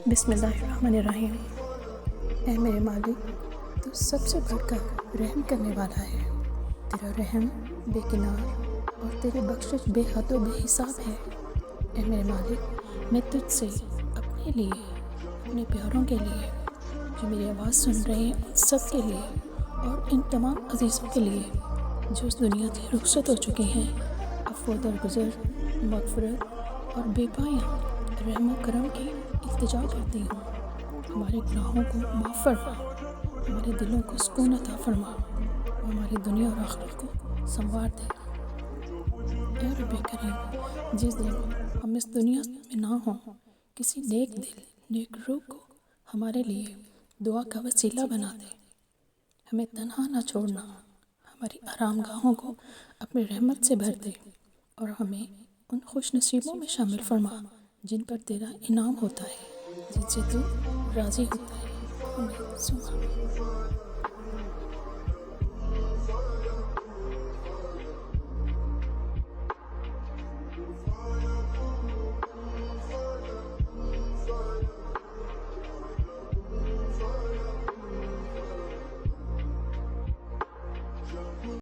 بسم اللہ الرحمن الرحیم۔ اے میرے مالک، تو سب سے بڑھ کر رحم کرنے والا ہے۔ تیرا رحم بے کنار اور تیری بخشش بے حد و بے حساب ہے۔ اے میرے مالک، میں تجھ سے اپنے لیے، اپنے پیاروں کے لیے جو میری آواز سن رہے ہیں، ان سب کے لیے اور ان تمام عزیزوں کے لیے جو اس دنیا سے رخصت ہو چکے ہیں، عفو و درگزر، مغفرت اور بے پایاں رحم و کرم کی التجا کرتی ہوں۔ ہمارے گناہوں کو معاف فرما، ہمارے دلوں کو سکون عطا فرما اور ہماری دنیا اور آخرت کو سنوار دے۔ اے رب کریم، جس دن ہم اس دنیا میں نہ ہوں، کسی نیک دل، نیک روح کو ہمارے لیے دعا کا وسیلہ بنا دے۔ ہمیں تنہا نہ چھوڑنا، ہماری آرام گاہوں کو اپنی رحمت سے بھر دے اور ہمیں ان خوش نصیبوں میں شامل فرما جن پر تیرا انعام ہوتا ہے، جن سے تو راضی ہوتا ہے۔ آمین ثم آمین۔